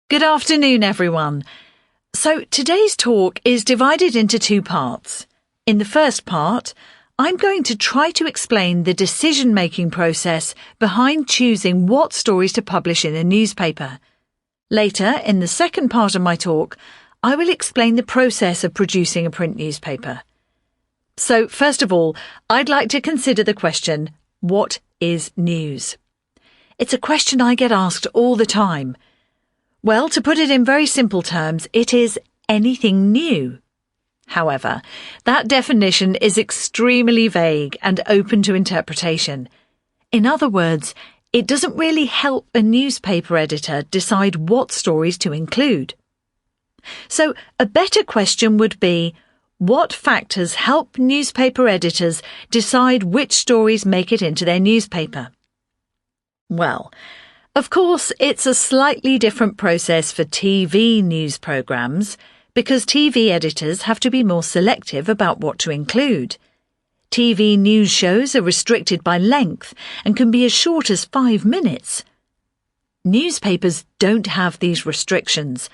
Good afternoon, everyone. So today's talk is divided into two parts. In the first part, I'm going to try to explain the decision-making process behind choosing what stories to publish in a newspaper. Later, in the second part of my talk, I will explain the process of producing a print newspaper. So, first of all, I'd like to consider the question, what is news? It's a question I get asked all the time. Well, to put it in very simple terms, it is anything new. However, that definition is extremely vague and open to interpretation. In other words, it doesn't really help a newspaper editor decide what stories to include. So, a better question would be, what factors help newspaper editors decide which stories make it into their newspaper? Well, of course, it's a slightly different process for TV news programs because TV editors have to be more selective about what to include. TV news shows are restricted by length and can be as short as 5 minutes. Newspapers don't have these restrictions,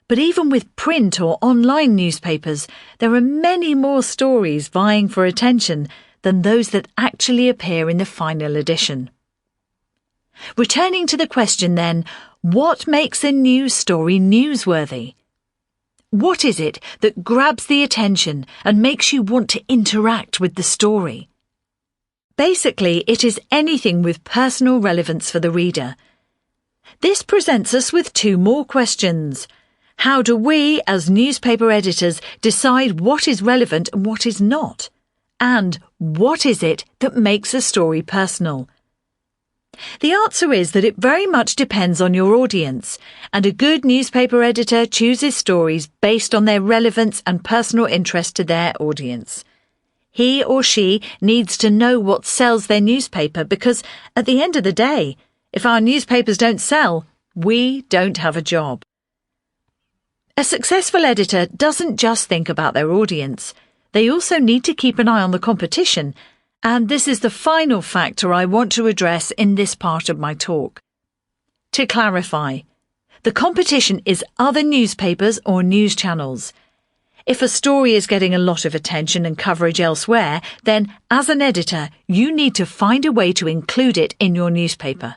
but even with print or online newspapers, there are many more stories vying for attention than those that actually appear in the final edition. Returning to the question then, what makes a news story newsworthy? What is it that grabs the attention and makes you want to interact with the story? Basically, it is anything with personal relevance for the reader. This presents us with two more questions. How do we, as newspaper editors, decide what is relevant and what is not? And what is it that makes a story personal? The answer is that it very much depends on your audience, and a good newspaper editor chooses stories based on their relevance and personal interest to their audience. He or she needs to know what sells their newspaper because, at the end of the day, if our newspapers don't sell, we don't have a job. A successful editor doesn't just think about their audience. They also need to keep an eye on the competition. And this is the final factor I want to address in this part of my talk. To clarify, the competition is other newspapers or news channels. If a story is getting a lot of attention and coverage elsewhere, then as an editor, you need to find a way to include it in your newspaper.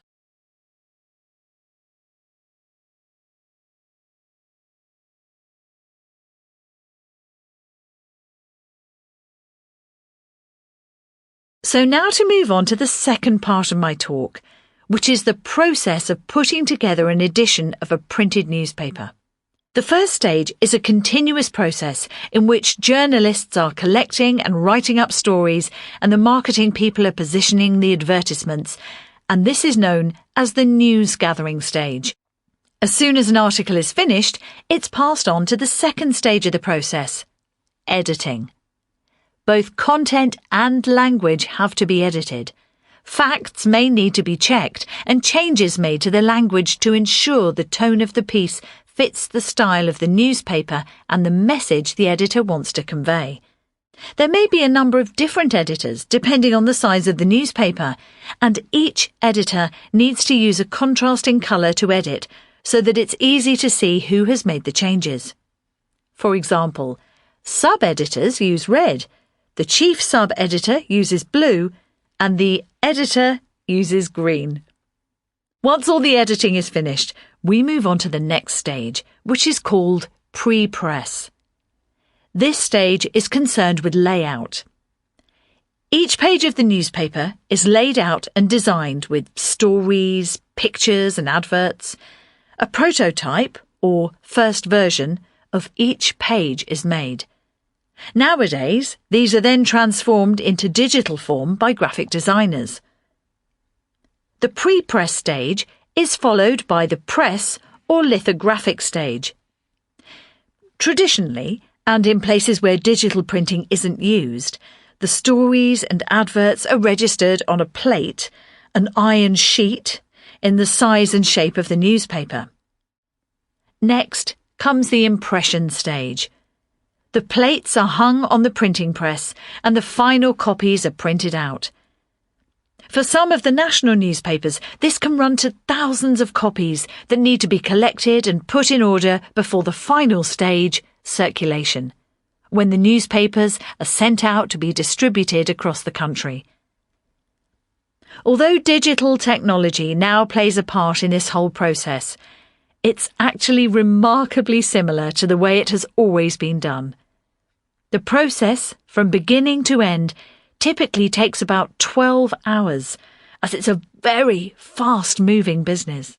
So now to move on to the second part of my talk, which is the process of putting together an edition of a printed newspaper. The first stage is a continuous process in which journalists are collecting and writing up stories and the marketing people are positioning the advertisements, and this is known as the news gathering stage. As soon as an article is finished, it's passed on to the second stage of the process, editing. Both content and language have to be edited. Facts may need to be checked and changes made to the language to ensure the tone of the piece fits the style of the newspaper and the message the editor wants to convey. There may be a number of different editors depending on the size of the newspaper, and each editor needs to use a contrasting colour to edit so that it's easy to see who has made the changes. For example, sub-editors use red, the chief sub-editor uses blue, and the editor uses green. Once all the editing is finished, we move on to the next stage, which is called pre-press. This stage is concerned with layout. Each page of the newspaper is laid out and designed with stories, pictures and adverts. A prototype, or first version, of each page is made. Nowadays, these are then transformed into digital form by graphic designers. The pre-press stage is followed by the press or lithographic stage. Traditionally, and in places where digital printing isn't used, the stories and adverts are registered on a plate, an iron sheet, in the size and shape of the newspaper. Next comes the impression stage. The plates are hung on the printing press and the final copies are printed out. For some of the national newspapers, this can run to thousands of copies that need to be collected and put in order before the final stage, circulation, when the newspapers are sent out to be distributed across the country. Although digital technology now plays a part in this whole process, it's actually remarkably similar to the way it has always been done. The process, from beginning to end, typically takes about 12 hours, as it's a very fast-moving business.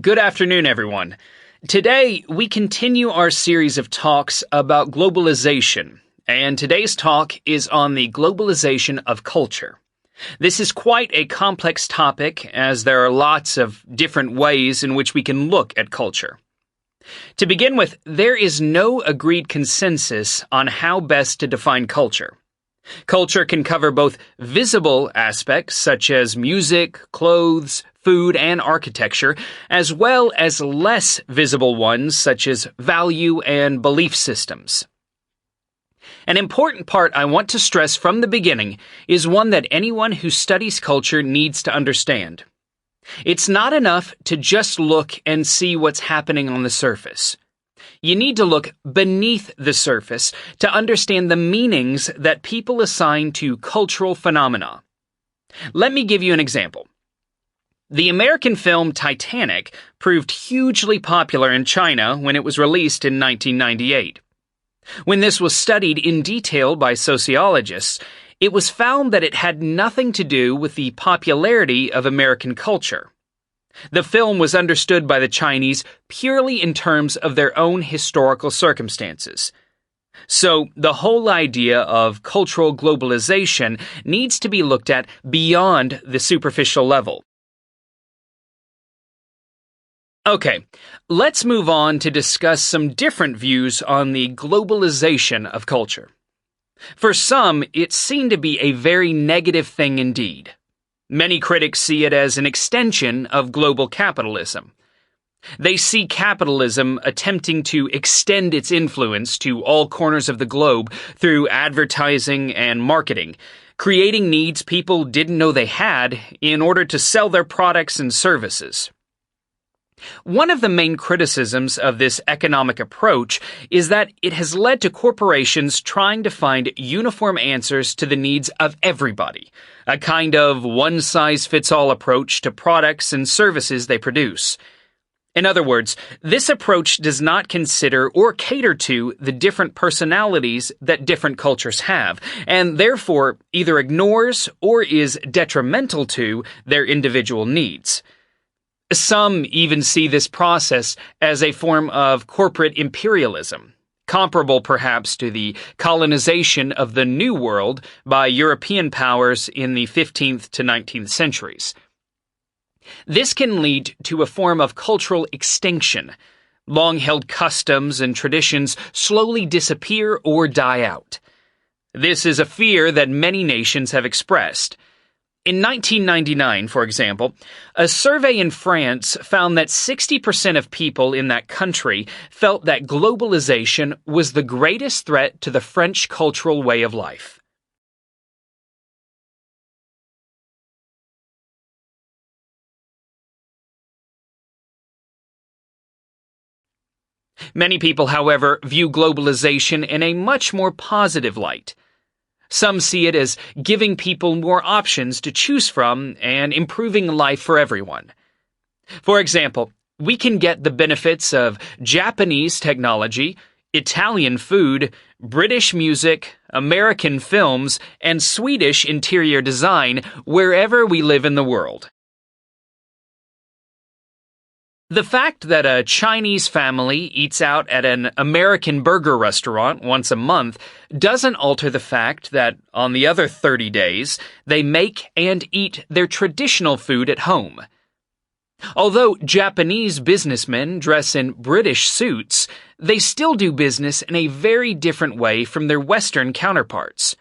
Good afternoon, everyone. Today, we continue our series of talks about globalization, and today's talk is on the globalization of culture. This is quite a complex topic, as there are lots of different ways in which we can look at culture. To begin with, there is no agreed consensus on how best to define culture. Culture can cover both visible aspects such as music, clothes, food, and architecture, as well as less visible ones such as value and belief systems. An important part I want to stress from the beginning is one that anyone who studies culture needs to understand. It's not enough to just look and see what's happening on the surface. You need to look beneath the surface to understand the meanings that people assign to cultural phenomena. Let me give you an example. The American film Titanic proved hugely popular in China when it was released in 1998. When this was studied in detail by sociologists, it was found that it had nothing to do with the popularity of American culture. The film was understood by the Chinese purely in terms of their own historical circumstances. So, the whole idea of cultural globalization needs to be looked at beyond the superficial level. Okay, let's move on to discuss some different views on the globalization of culture. For some, it's seen to be a very negative thing indeed. Many critics see it as an extension of global capitalism. They see capitalism attempting to extend its influence to all corners of the globe through advertising and marketing, creating needs people didn't know they had in order to sell their products and services. One of the main criticisms of this economic approach is that it has led to corporations trying to find uniform answers to the needs of everybody, a kind of one-size-fits-all approach to products and services they produce. In other words, this approach does not consider or cater to the different personalities that different cultures have, and therefore either ignores or is detrimental to their individual needs. Some even see this process as a form of corporate imperialism, comparable perhaps to the colonization of the New World by European powers in the 15th to 19th centuries. This can lead to a form of cultural extinction. Long-held customs and traditions slowly disappear or die out. This is a fear that many nations have expressed. In 1999, for example, a survey in France found that 60% of people in that country felt that globalization was the greatest threat to the French cultural way of life. Many people, however, view globalization in a much more positive light. Some see it as giving people more options to choose from and improving life for everyone. For example, we can get the benefits of Japanese technology, Italian food, British music, American films, and Swedish interior design wherever we live in the world. The fact that a Chinese family eats out at an American burger restaurant once a month doesn't alter the fact that on the other 30 days, they make and eat their traditional food at home. Although Japanese businessmen dress in British suits, they still do business in a very different way from their Western counterparts.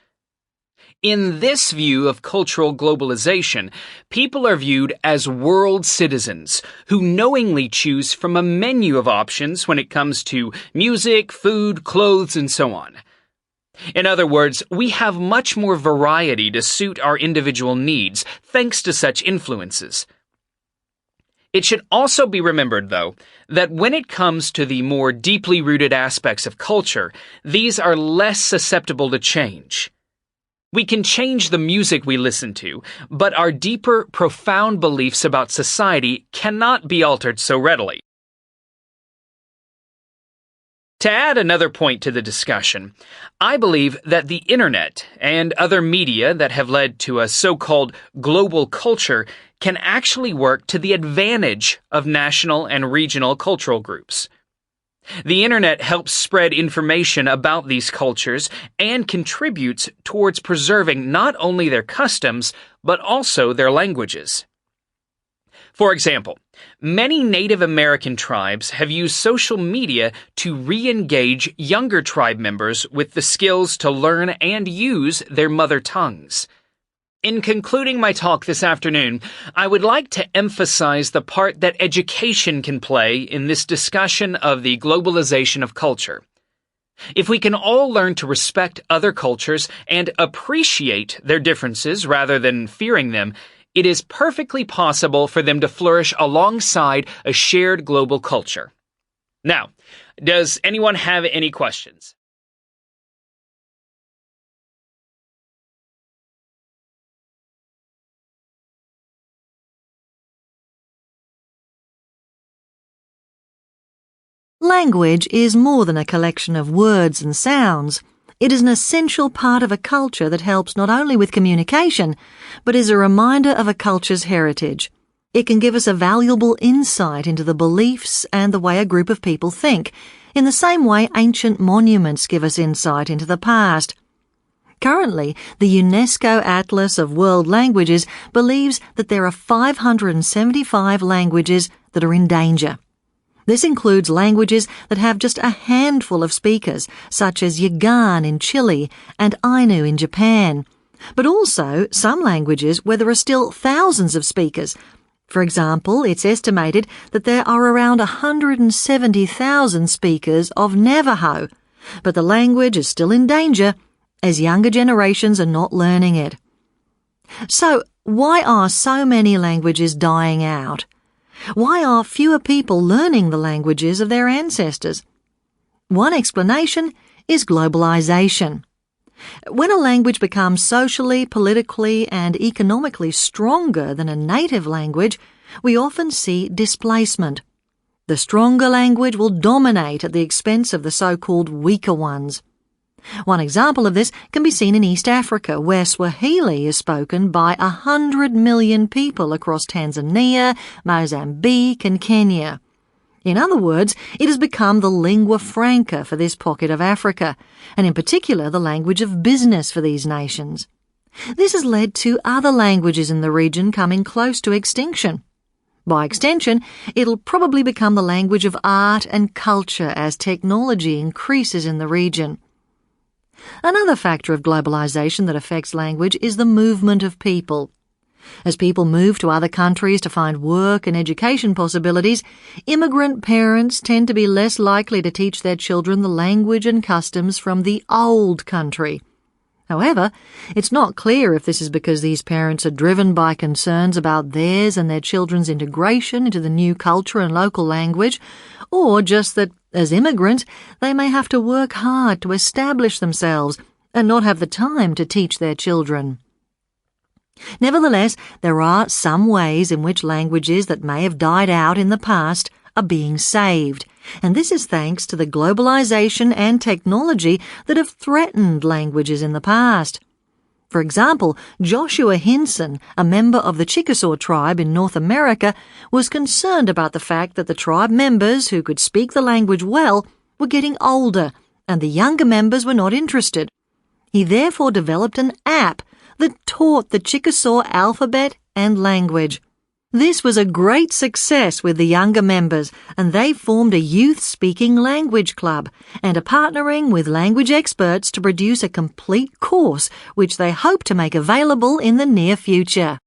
In this view of cultural globalization, people are viewed as world citizens who knowingly choose from a menu of options when it comes to music, food, clothes, and so on. In other words, we have much more variety to suit our individual needs thanks to such influences. It should also be remembered, though, that when it comes to the more deeply rooted aspects of culture, these are less susceptible to change. We can change the music we listen to, but our deeper, profound beliefs about society cannot be altered so readily. To add another point to the discussion, I believe that the internet and other media that have led to a so-called global culture can actually work to the advantage of national and regional cultural groups. The internet helps spread information about these cultures and contributes towards preserving not only their customs, but also their languages. For example, many Native American tribes have used social media to re-engage younger tribe members with the skills to learn and use their mother tongues. In concluding my talk this afternoon, I would like to emphasize the part that education can play in this discussion of the globalization of culture. If we can all learn to respect other cultures and appreciate their differences rather than fearing them, it is perfectly possible for them to flourish alongside a shared global culture. Now, does anyone have any questions? Language is more than a collection of words and sounds. It is an essential part of a culture that helps not only with communication, but is a reminder of a culture's heritage. It can give us a valuable insight into the beliefs and the way a group of people think, in the same way ancient monuments give us insight into the past. Currently, the UNESCO Atlas of World Languages believes that there are 575 languages that are in danger. This includes languages that have just a handful of speakers, such as Yaghan in Chile and Ainu in Japan, but also some languages where there are still thousands of speakers. For example, it's estimated that there are around 170,000 speakers of Navajo, but the language is still in danger as younger generations are not learning it. So, why are so many languages dying out? Why are fewer people learning the languages of their ancestors? One explanation is globalization. When a language becomes socially, politically, and economically stronger than a native language, we often see displacement. The stronger language will dominate at the expense of the so-called weaker ones. One example of this can be seen in East Africa, where Swahili is spoken by 100 million people across Tanzania, Mozambique, and Kenya. In other words, it has become the lingua franca for this pocket of Africa, and in particular the language of business for these nations. This has led to other languages in the region coming close to extinction. By extension, it'll probably become the language of art and culture as technology increases in the region. Another factor of globalization that affects language is the movement of people. As people move to other countries to find work and education possibilities, immigrant parents tend to be less likely to teach their children the language and customs from the old country. However, it's not clear if this is because these parents are driven by concerns about theirs and their children's integration into the new culture and local language, or just that, as immigrants, they may have to work hard to establish themselves and not have the time to teach their children. Nevertheless, there are some ways in which languages that may have died out in the past are being saved, and this is thanks to the globalization and technology that have threatened languages in the past. For example, Joshua Hinson, a member of the Chickasaw tribe in North America, was concerned about the fact that the tribe members who could speak the language well were getting older, and the younger members were not interested. He therefore developed an app that taught the Chickasaw alphabet and language. This was a great success with the younger members, and they formed a youth speaking language club and are partnering with language experts to produce a complete course which they hope to make available in the near future.